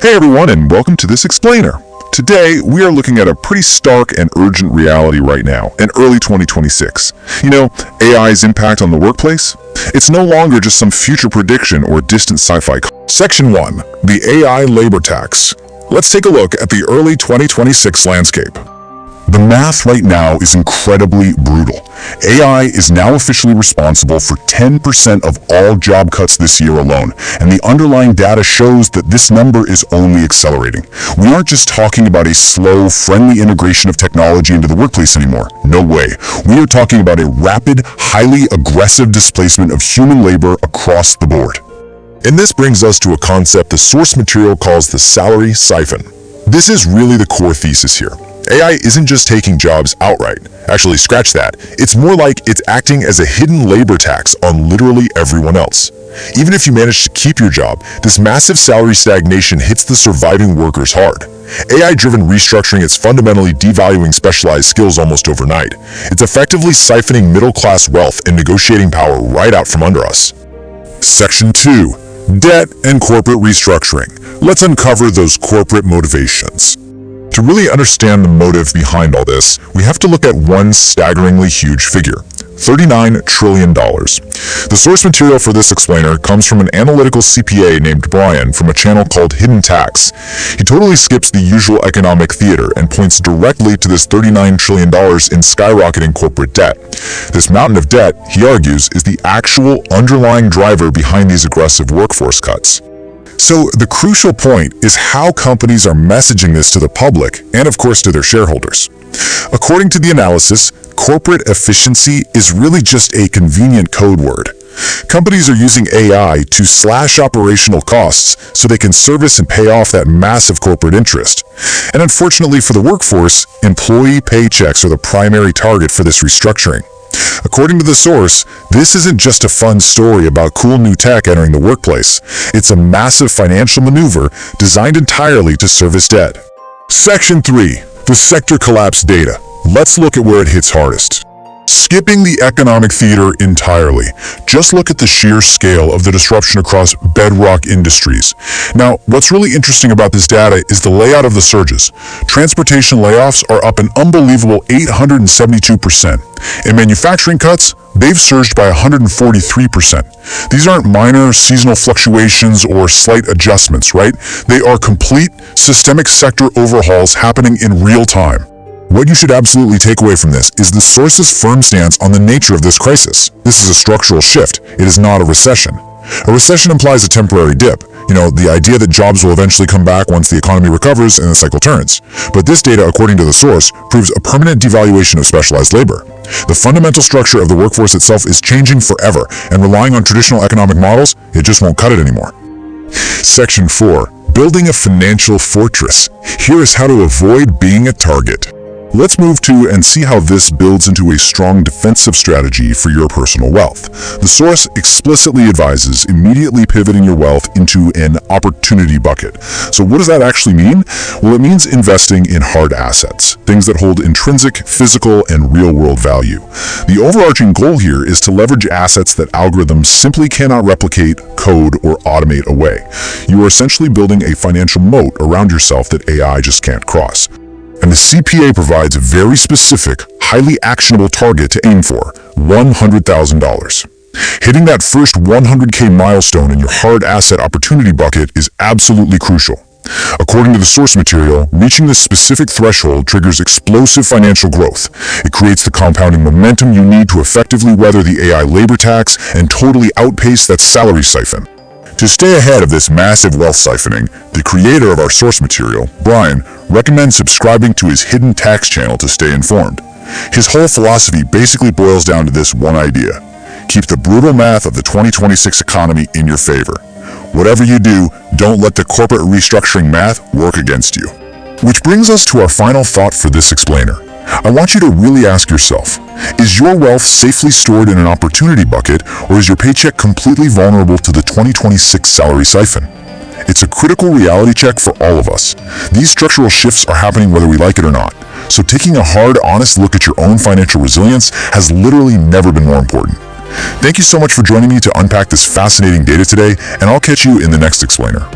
Hey everyone, and welcome to this explainer. Today, we are looking at a pretty stark and urgent reality right now, in early 2026. AI's impact on the workplace? It's no longer just some future prediction or distant sci-fi. Section 1. The AI Labor Tax. Let's take a look at the early 2026 landscape. The math right now is incredibly brutal. AI is now officially responsible for 10% of all job cuts this year alone, and the underlying data shows that this number is only accelerating. We aren't just talking about a slow, friendly integration of technology into the workplace anymore. No way. We are talking about a rapid, highly aggressive displacement of human labor across the board. And this brings us to a concept the source material calls the salary siphon. This is really the core thesis here. AI isn't just taking jobs outright. Actually, scratch that. It's more like it's acting as a hidden labor tax on literally everyone else. Even if you manage to keep your job, this massive salary stagnation hits the surviving workers hard. AI-driven restructuring is fundamentally devaluing specialized skills almost overnight. It's effectively siphoning middle-class wealth and negotiating power right out from under us. Section 2. Debt and corporate restructuring. Let's uncover those corporate motivations. To really understand the motive behind all this, we have to look at one staggeringly huge figure, $39 trillion. The source material for this explainer comes from an analytical CPA named Brian from a channel called Hidden Tax. He totally skips the usual economic theater and points directly to this $39 trillion in skyrocketing corporate debt. This mountain of debt, he argues, is the actual underlying driver behind these aggressive workforce cuts. So the crucial point is how companies are messaging this to the public and, of course, to their shareholders. According to the analysis, corporate efficiency is really just a convenient code word. Companies are using AI to slash operational costs so they can service and pay off that massive corporate interest. And unfortunately for the workforce, employee paychecks are the primary target for this restructuring. According to the source, this isn't just a fun story about cool new tech entering the workplace. It's a massive financial maneuver designed entirely to service debt. Section 3. The sector collapse data. Let's look at where it hits hardest. Skipping the economic theater entirely, just look at the sheer scale of the disruption across bedrock industries. Now, what's really interesting about this data is the layout of the surges. Transportation layoffs are up an unbelievable 872%. In manufacturing cuts, they've surged by 143%. These aren't minor seasonal fluctuations or slight adjustments, right? They are complete, systemic sector overhauls happening in real time. What you should absolutely take away from this is the source's firm stance on the nature of this crisis. This is a structural shift. It is not a recession. A recession implies a temporary dip. The idea that jobs will eventually come back once the economy recovers and the cycle turns. But this data, according to the source, proves a permanent devaluation of specialized labor. The fundamental structure of the workforce itself is changing forever, and relying on traditional economic models, it just won't cut it anymore. Section 4. Building a financial fortress. Here is how to avoid being a target. Let's move to and see how this builds into a strong defensive strategy for your personal wealth. The source explicitly advises immediately pivoting your wealth into an opportunity bucket. So what does that actually mean? Well, it means investing in hard assets, things that hold intrinsic, physical, and real-world value. The overarching goal here is to leverage assets that algorithms simply cannot replicate, code, or automate away. You are essentially building a financial moat around yourself that AI just can't cross. And the CPA provides a very specific, highly actionable target to aim for, $100,000. Hitting that first 100K milestone in your hard asset opportunity bucket is absolutely crucial. According to the source material, reaching this specific threshold triggers explosive financial growth. It creates the compounding momentum you need to effectively weather the AI labor tax and totally outpace that salary siphon. To stay ahead of this massive wealth siphoning, the creator of our source material, Brian, recommends subscribing to his Hidden Tax channel to stay informed. His whole philosophy basically boils down to this one idea: keep the brutal math of the 2026 economy in your favor. Whatever you do, don't let the corporate restructuring math work against you. Which brings us to our final thought for this explainer. I want you to really ask yourself, is your wealth safely stored in an opportunity bucket, or is your paycheck completely vulnerable to the 2026 salary siphon? It's a critical reality check for all of us. These structural shifts are happening whether we like it or not. So taking a hard, honest look at your own financial resilience has literally never been more important. Thank you so much for joining me to unpack this fascinating data today, and I'll catch you in the next explainer.